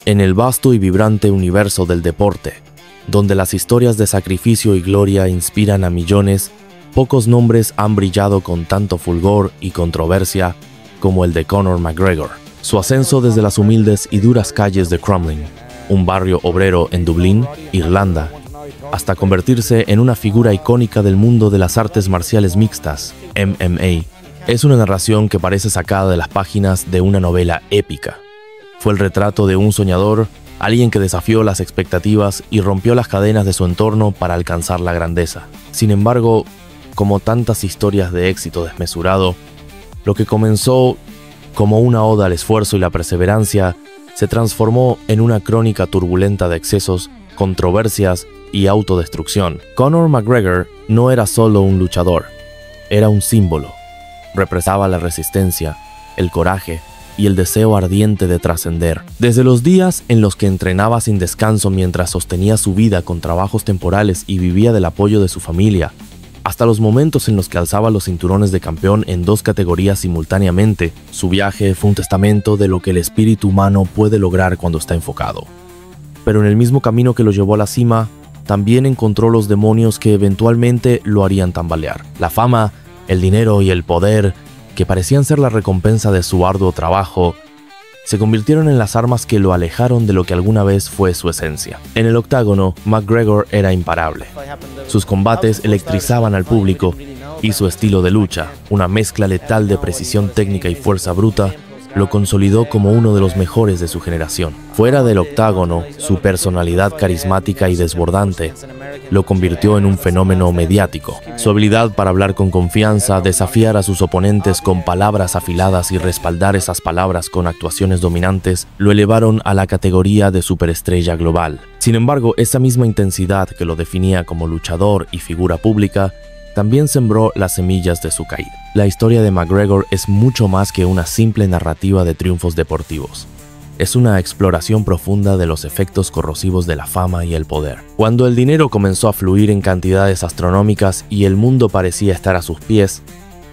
En el vasto y vibrante universo del deporte, donde las historias de sacrificio y gloria inspiran a millones, pocos nombres han brillado con tanto fulgor y controversia como el de Conor McGregor. Su ascenso desde las humildes y duras calles de Crumlin, un barrio obrero en Dublín, Irlanda, hasta convertirse en una figura icónica del mundo de las artes marciales mixtas, MMA, es una narración que parece sacada de las páginas de una novela épica. Fue el retrato de un soñador, alguien que desafió las expectativas y rompió las cadenas de su entorno para alcanzar la grandeza. Sin embargo, como tantas historias de éxito desmesurado, lo que comenzó como una oda al esfuerzo y la perseverancia se transformó en una crónica turbulenta de excesos, controversias y autodestrucción. Conor McGregor no era solo un luchador, era un símbolo. Representaba la resistencia, el coraje y el deseo ardiente de trascender. Desde los días en los que entrenaba sin descanso mientras sostenía su vida con trabajos temporales y vivía del apoyo de su familia, hasta los momentos en los que alzaba los cinturones de campeón en 2 categorías simultáneamente, su viaje fue un testamento de lo que el espíritu humano puede lograr cuando está enfocado. Pero en el mismo camino que lo llevó a la cima, también encontró los demonios que eventualmente lo harían tambalear. La fama, el dinero y el poder, que parecían ser la recompensa de su arduo trabajo, se convirtieron en las armas que lo alejaron de lo que alguna vez fue su esencia. En el octágono, McGregor era imparable. Sus combates electrizaban al público y su estilo de lucha, una mezcla letal de precisión técnica y fuerza bruta, lo consolidó como uno de los mejores de su generación. Fuera del octágono, su personalidad carismática y desbordante lo convirtió en un fenómeno mediático. Su habilidad para hablar con confianza, desafiar a sus oponentes con palabras afiladas y respaldar esas palabras con actuaciones dominantes, lo elevaron a la categoría de superestrella global. Sin embargo, esa misma intensidad que lo definía como luchador y figura pública, también sembró las semillas de su caída. La historia de McGregor es mucho más que una simple narrativa de triunfos deportivos. Es una exploración profunda de los efectos corrosivos de la fama y el poder. Cuando el dinero comenzó a fluir en cantidades astronómicas y el mundo parecía estar a sus pies,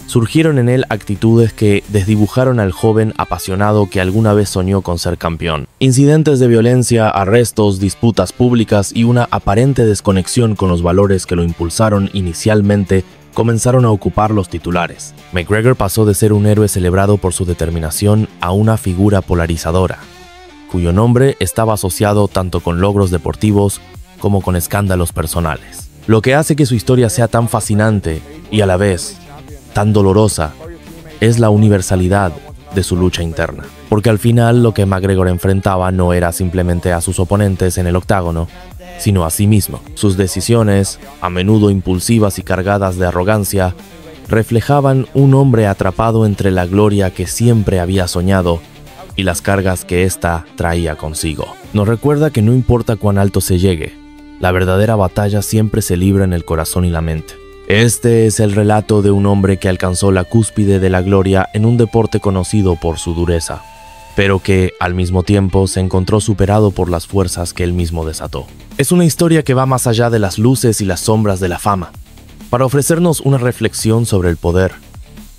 surgieron en él actitudes que desdibujaron al joven apasionado que alguna vez soñó con ser campeón. Incidentes de violencia, arrestos, disputas públicas y una aparente desconexión con los valores que lo impulsaron inicialmente comenzaron a ocupar los titulares. McGregor pasó de ser un héroe celebrado por su determinación a una figura polarizadora, cuyo nombre estaba asociado tanto con logros deportivos como con escándalos personales. Lo que hace que su historia sea tan fascinante y a la vez tan dolorosa es la universalidad de su lucha interna. Porque al final lo que McGregor enfrentaba no era simplemente a sus oponentes en el octágono, sino a sí mismo. Sus decisiones, a menudo impulsivas y cargadas de arrogancia, reflejaban un hombre atrapado entre la gloria que siempre había soñado y las cargas que ésta traía consigo. Nos recuerda que no importa cuán alto se llegue, la verdadera batalla siempre se libra en el corazón y la mente. Este es el relato de un hombre que alcanzó la cúspide de la gloria en un deporte conocido por su dureza, pero que, al mismo tiempo, se encontró superado por las fuerzas que él mismo desató. Es una historia que va más allá de las luces y las sombras de la fama, para ofrecernos una reflexión sobre el poder,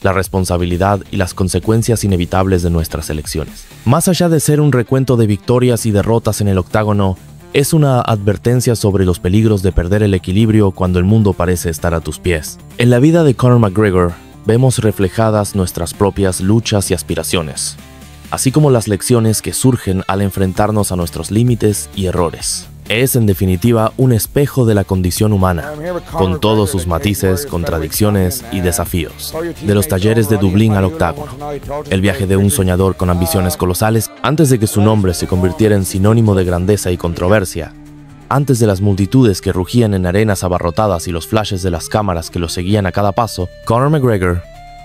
la responsabilidad y las consecuencias inevitables de nuestras elecciones. Más allá de ser un recuento de victorias y derrotas en el octágono, es una advertencia sobre los peligros de perder el equilibrio cuando el mundo parece estar a tus pies. En la vida de Conor McGregor, vemos reflejadas nuestras propias luchas y aspiraciones, así como las lecciones que surgen al enfrentarnos a nuestros límites y errores. Es, en definitiva, un espejo de la condición humana, con todos sus matices, contradicciones y desafíos. De los talleres de Dublín al octágono, el viaje de un soñador con ambiciones colosales antes de que su nombre se convirtiera en sinónimo de grandeza y controversia, antes de las multitudes que rugían en arenas abarrotadas y los flashes de las cámaras que lo seguían a cada paso, Conor McGregor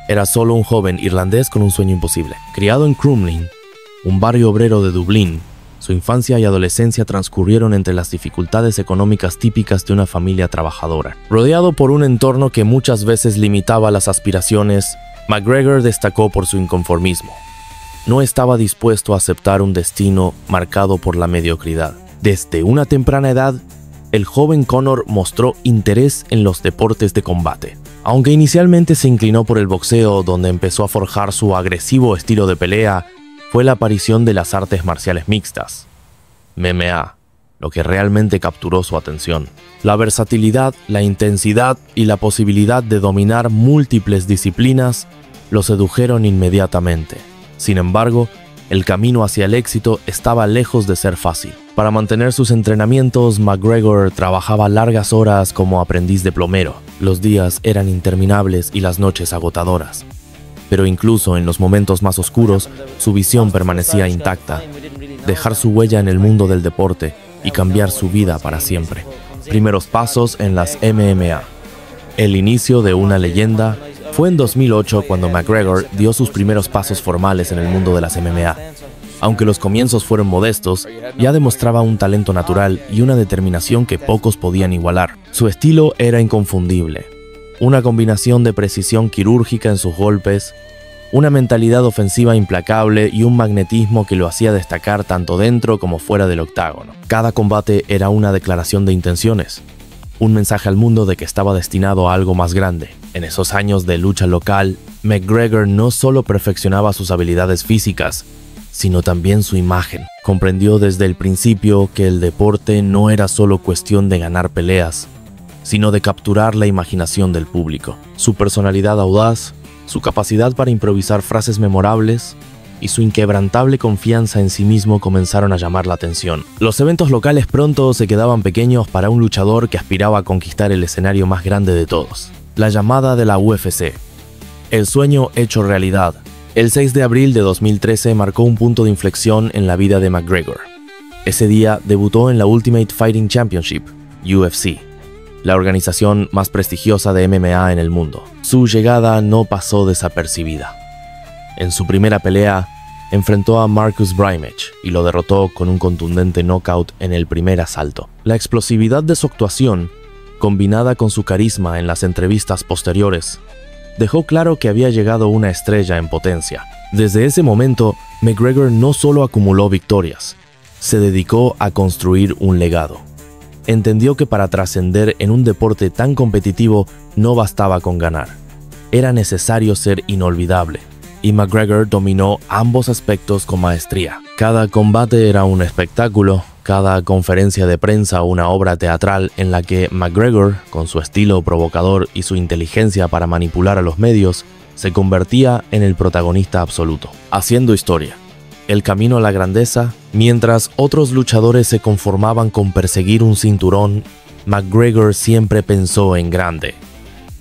era solo un joven irlandés con un sueño imposible. Criado en Crumlin, un barrio obrero de Dublín, su infancia y adolescencia transcurrieron entre las dificultades económicas típicas de una familia trabajadora. Rodeado por un entorno que muchas veces limitaba las aspiraciones, McGregor destacó por su inconformismo. No estaba dispuesto a aceptar un destino marcado por la mediocridad. Desde una temprana edad, el joven Conor mostró interés en los deportes de combate. Aunque inicialmente se inclinó por el boxeo, donde empezó a forjar su agresivo estilo de pelea, fue la aparición de las artes marciales mixtas, MMA, lo que realmente capturó su atención. La versatilidad, la intensidad y la posibilidad de dominar múltiples disciplinas lo sedujeron inmediatamente. Sin embargo, el camino hacia el éxito estaba lejos de ser fácil. Para mantener sus entrenamientos, McGregor trabajaba largas horas como aprendiz de plomero. Los días eran interminables y las noches agotadoras. Pero incluso en los momentos más oscuros, su visión permanecía intacta: dejar su huella en el mundo del deporte y cambiar su vida para siempre. Primeros pasos en las MMA. El inicio de una leyenda fue en 2008 cuando McGregor dio sus primeros pasos formales en el mundo de las MMA. Aunque los comienzos fueron modestos, ya demostraba un talento natural y una determinación que pocos podían igualar. Su estilo era inconfundible. Una combinación de precisión quirúrgica en sus golpes, una mentalidad ofensiva implacable y un magnetismo que lo hacía destacar tanto dentro como fuera del octágono. Cada combate era una declaración de intenciones, un mensaje al mundo de que estaba destinado a algo más grande. En esos años de lucha local, McGregor no solo perfeccionaba sus habilidades físicas, sino también su imagen. Comprendió desde el principio que el deporte no era solo cuestión de ganar peleas, sino de capturar la imaginación del público. Su personalidad audaz, su capacidad para improvisar frases memorables y su inquebrantable confianza en sí mismo comenzaron a llamar la atención. Los eventos locales pronto se quedaban pequeños para un luchador que aspiraba a conquistar el escenario más grande de todos: la llamada de la UFC. El sueño hecho realidad. El 6 de abril de 2013 marcó un punto de inflexión en la vida de McGregor. Ese día debutó en la Ultimate Fighting Championship, UFC, la organización más prestigiosa de MMA en el mundo. Su llegada no pasó desapercibida. En su primera pelea, enfrentó a Marcus Brimage y lo derrotó con un contundente knockout en el primer asalto. La explosividad de su actuación, combinada con su carisma en las entrevistas posteriores, dejó claro que había llegado una estrella en potencia. Desde ese momento, McGregor no solo acumuló victorias, se dedicó a construir un legado. Entendió que para trascender en un deporte tan competitivo no bastaba con ganar. Era necesario ser inolvidable, y McGregor dominó ambos aspectos con maestría. Cada combate era un espectáculo, cada conferencia de prensa una obra teatral en la que McGregor, con su estilo provocador y su inteligencia para manipular a los medios, se convertía en el protagonista absoluto, haciendo historia. El camino a la grandeza, mientras otros luchadores se conformaban con perseguir un cinturón, McGregor siempre pensó en grande.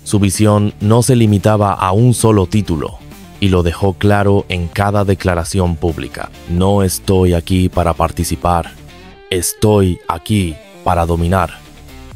Su visión no se limitaba a un solo título, y lo dejó claro en cada declaración pública: no estoy aquí para participar, estoy aquí para dominar.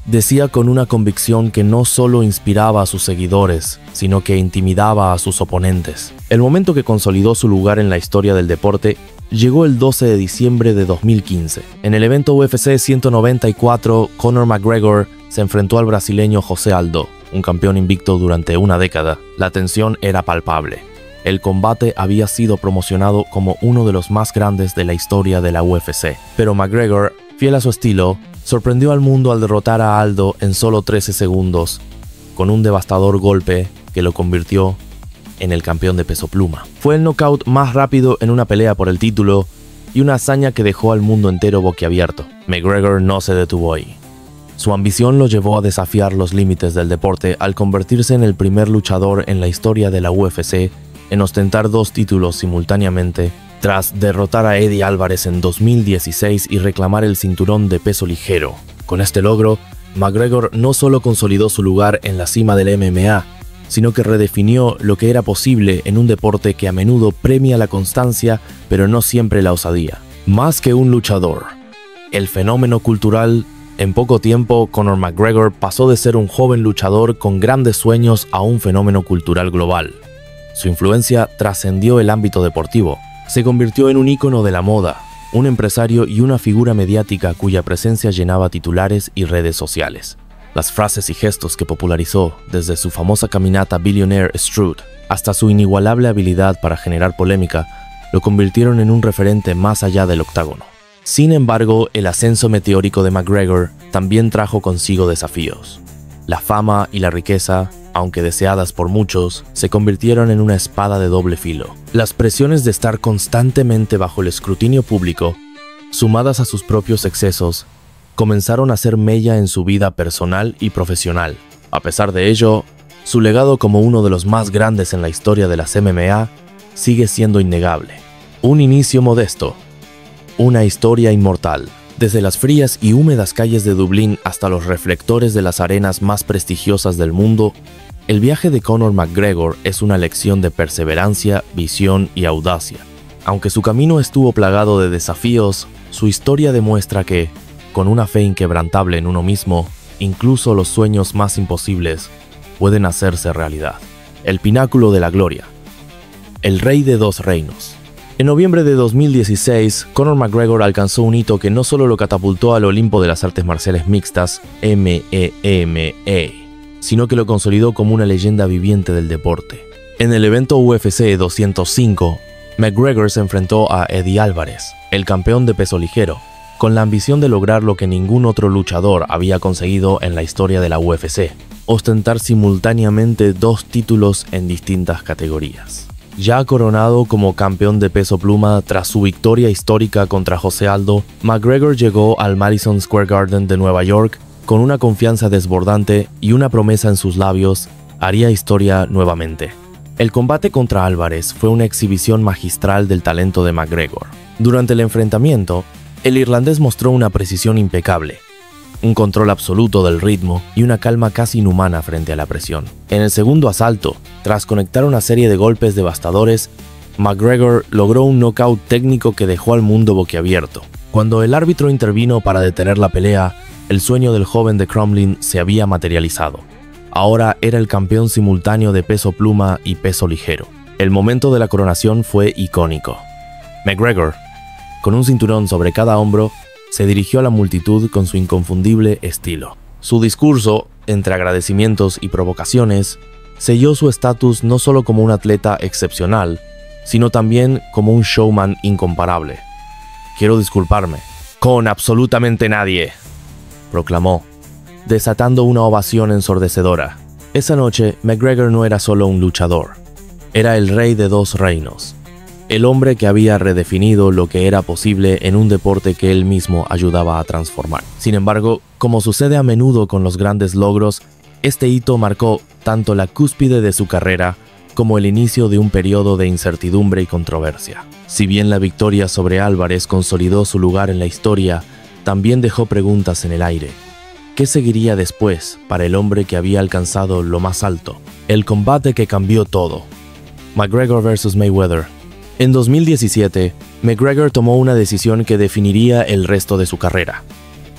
Decía con una convicción que no solo inspiraba a sus seguidores, sino que intimidaba a sus oponentes. El momento que consolidó su lugar en la historia del deporte llegó el 12 de diciembre de 2015. En el evento UFC 194, Conor McGregor se enfrentó al brasileño José Aldo, un campeón invicto durante una década. La tensión era palpable. El combate había sido promocionado como uno de los más grandes de la historia de la UFC, pero McGregor, fiel a su estilo, sorprendió al mundo al derrotar a Aldo en solo 13 segundos, con un devastador golpe que lo convirtió en el campeón de peso pluma. Fue el knockout más rápido en una pelea por el título y una hazaña que dejó al mundo entero boquiabierto. McGregor no se detuvo ahí. Su ambición lo llevó a desafiar los límites del deporte al convertirse en el primer luchador en la historia de la UFC en ostentar 2 títulos simultáneamente, tras derrotar a Eddie Álvarez en 2016 y reclamar el cinturón de peso ligero. Con este logro, McGregor no solo consolidó su lugar en la cima del MMA, sino que redefinió lo que era posible en un deporte que a menudo premia la constancia, pero no siempre la osadía. Más que un luchador, el fenómeno cultural. En poco tiempo, Conor McGregor pasó de ser un joven luchador con grandes sueños a un fenómeno cultural global. Su influencia trascendió el ámbito deportivo. Se convirtió en un ícono de la moda, un empresario y una figura mediática cuya presencia llenaba titulares y redes sociales. Las frases y gestos que popularizó, desde su famosa caminata Billionaire Strut hasta su inigualable habilidad para generar polémica, lo convirtieron en un referente más allá del octágono. Sin embargo, el ascenso meteórico de McGregor también trajo consigo desafíos. La fama y la riqueza, aunque deseadas por muchos, se convirtieron en una espada de doble filo. Las presiones de estar constantemente bajo el escrutinio público sumadas a sus propios excesos, comenzaron a hacer mella en su vida personal y profesional. A pesar de ello, su legado como uno de los más grandes en la historia de las MMA sigue siendo innegable. Un inicio modesto, una historia inmortal. Desde las frías y húmedas calles de Dublín hasta los reflectores de las arenas más prestigiosas del mundo, el viaje de Conor McGregor es una lección de perseverancia, visión y audacia. Aunque su camino estuvo plagado de desafíos, su historia demuestra que, con una fe inquebrantable en uno mismo, incluso los sueños más imposibles pueden hacerse realidad. El pináculo de la gloria. El rey de dos reinos. En noviembre de 2016, Conor McGregor alcanzó un hito que no solo lo catapultó al Olimpo de las artes marciales mixtas, MMA, sino que lo consolidó como una leyenda viviente del deporte. En el evento UFC 205, McGregor se enfrentó a Eddie Álvarez, el campeón de peso ligero, con la ambición de lograr lo que ningún otro luchador había conseguido en la historia de la UFC: ostentar simultáneamente dos títulos en distintas categorías. Ya coronado como campeón de peso pluma tras su victoria histórica contra José Aldo, McGregor llegó al Madison Square Garden de Nueva York con una confianza desbordante y una promesa en sus labios: haría historia nuevamente. El combate contra Álvarez fue una exhibición magistral del talento de McGregor. Durante el enfrentamiento, el irlandés mostró una precisión impecable, un control absoluto del ritmo y una calma casi inhumana frente a la presión. En el segundo asalto, tras conectar una serie de golpes devastadores, McGregor logró un knockout técnico que dejó al mundo boquiabierto. Cuando el árbitro intervino para detener la pelea, el sueño del joven de Crumlin se había materializado. Ahora era el campeón simultáneo de peso pluma y peso ligero. El momento de la coronación fue icónico. McGregor, con un cinturón sobre cada hombro, se dirigió a la multitud con su inconfundible estilo. Su discurso, entre agradecimientos y provocaciones, selló su estatus no solo como un atleta excepcional, sino también como un showman incomparable. «Quiero disculparme con absolutamente nadie», proclamó, desatando una ovación ensordecedora. Esa noche, McGregor no era solo un luchador, era el rey de dos reinos. El hombre que había redefinido lo que era posible en un deporte que él mismo ayudaba a transformar. Sin embargo, como sucede a menudo con los grandes logros, este hito marcó tanto la cúspide de su carrera como el inicio de un periodo de incertidumbre y controversia. Si bien la victoria sobre Álvarez consolidó su lugar en la historia, también dejó preguntas en el aire. ¿Qué seguiría después para el hombre que había alcanzado lo más alto? El combate que cambió todo. McGregor vs. Mayweather. En 2017, McGregor tomó una decisión que definiría el resto de su carrera: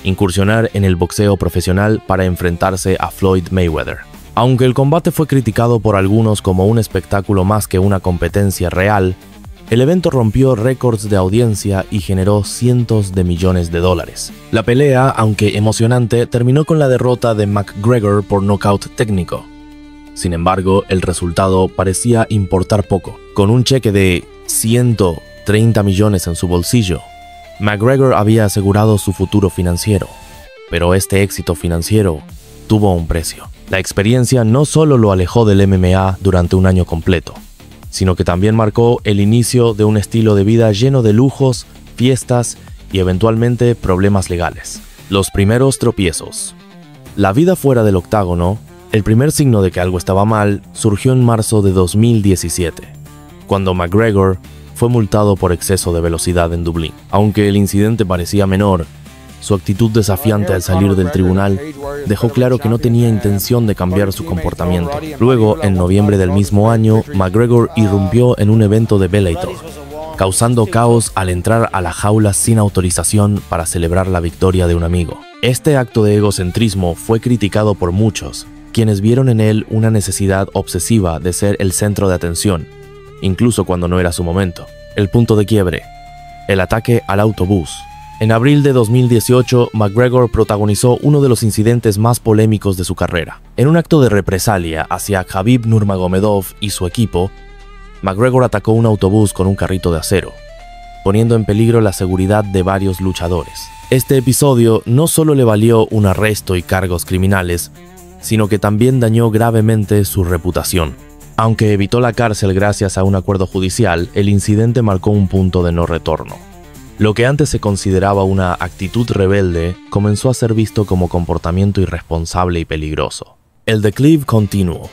incursionar en el boxeo profesional para enfrentarse a Floyd Mayweather. Aunque el combate fue criticado por algunos como un espectáculo más que una competencia real, el evento rompió récords de audiencia y generó cientos de millones de dólares. La pelea, aunque emocionante, terminó con la derrota de McGregor por nocaut técnico. Sin embargo, el resultado parecía importar poco. Con un cheque de 130 millones en su bolsillo, McGregor había asegurado su futuro financiero. Pero este éxito financiero tuvo un precio. La experiencia no solo lo alejó del MMA durante un año completo, sino que también marcó el inicio de un estilo de vida lleno de lujos, fiestas y eventualmente problemas legales. Los primeros tropiezos. La vida fuera del octágono, el primer signo de que algo estaba mal, surgió en marzo de 2017, cuando McGregor fue multado por exceso de velocidad en Dublín. Aunque el incidente parecía menor, su actitud desafiante al salir del tribunal dejó claro que no tenía intención de cambiar su comportamiento. Luego, en noviembre del mismo año, McGregor irrumpió en un evento de Bellator, causando caos al entrar a la jaula sin autorización para celebrar la victoria de un amigo. Este acto de egocentrismo fue criticado por muchos, quienes vieron en él una necesidad obsesiva de ser el centro de atención, incluso cuando no era su momento. El punto de quiebre: el ataque al autobús. En abril de 2018, McGregor protagonizó uno de los incidentes más polémicos de su carrera. En un acto de represalia hacia Khabib Nurmagomedov y su equipo, McGregor atacó un autobús con un carrito de acero, poniendo en peligro la seguridad de varios luchadores. Este episodio no solo le valió un arresto y cargos criminales, sino que también dañó gravemente su reputación. Aunque evitó la cárcel gracias a un acuerdo judicial, el incidente marcó un punto de no retorno. Lo que antes se consideraba una actitud rebelde comenzó a ser visto como comportamiento irresponsable y peligroso. El declive continuo.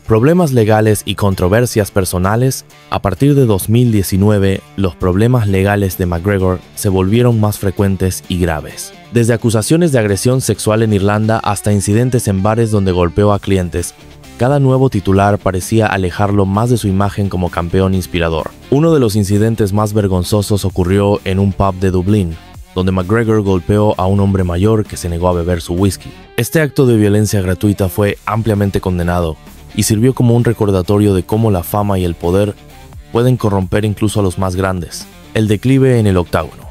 Problemas legales y controversias personales. A partir de 2019, los problemas legales de McGregor se volvieron más frecuentes y graves. Desde acusaciones de agresión sexual en Irlanda hasta incidentes en bares donde golpeó a clientes, cada nuevo titular parecía alejarlo más de su imagen como campeón inspirador. Uno de los incidentes más vergonzosos ocurrió en un pub de Dublín, donde McGregor golpeó a un hombre mayor que se negó a beber su whisky. Este acto de violencia gratuita fue ampliamente condenado y sirvió como un recordatorio de cómo la fama y el poder pueden corromper incluso a los más grandes. El declive en el octágono.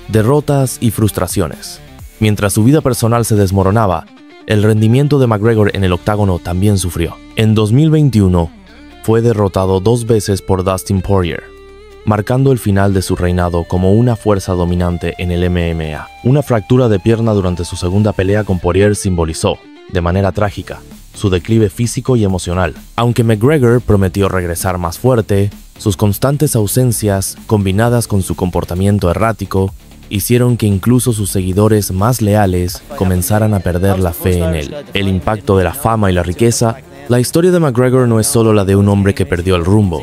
Derrotas y frustraciones. Mientras su vida personal se desmoronaba, el rendimiento de McGregor en el octágono también sufrió. En 2021, fue derrotado 2 veces por Dustin Poirier, marcando el final de su reinado como una fuerza dominante en el MMA. Una fractura de pierna durante su segunda pelea con Poirier simbolizó, de manera trágica, su declive físico y emocional. Aunque McGregor prometió regresar más fuerte, sus constantes ausencias, combinadas con su comportamiento errático, hicieron que incluso sus seguidores más leales comenzaran a perder la fe en él. El impacto de la fama y la riqueza. La historia de McGregor no es solo la de un hombre que perdió el rumbo,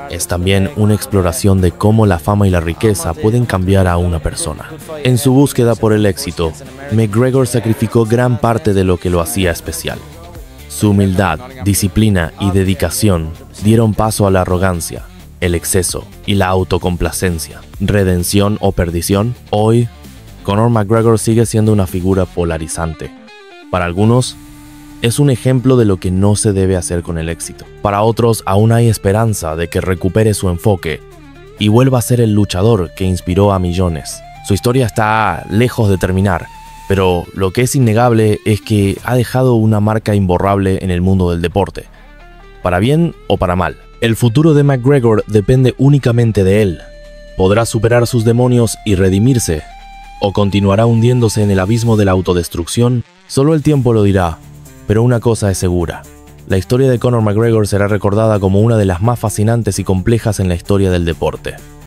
es también una exploración de cómo la fama y la riqueza pueden cambiar a una persona. En su búsqueda por el éxito, McGregor sacrificó gran parte de lo que lo hacía especial. Su humildad, disciplina y dedicación dieron paso a la arrogancia, el exceso y la autocomplacencia. ¿Redención o perdición? Hoy, Conor McGregor sigue siendo una figura polarizante. Para algunos, es un ejemplo de lo que no se debe hacer con el éxito. Para otros, aún hay esperanza de que recupere su enfoque y vuelva a ser el luchador que inspiró a millones. Su historia está lejos de terminar, pero lo que es innegable es que ha dejado una marca imborrable en el mundo del deporte, para bien o para mal. El futuro de McGregor depende únicamente de él. ¿Podrá superar sus demonios y redimirse? ¿O continuará hundiéndose en el abismo de la autodestrucción? Solo el tiempo lo dirá, pero una cosa es segura. La historia de Conor McGregor será recordada como una de las más fascinantes y complejas en la historia del deporte.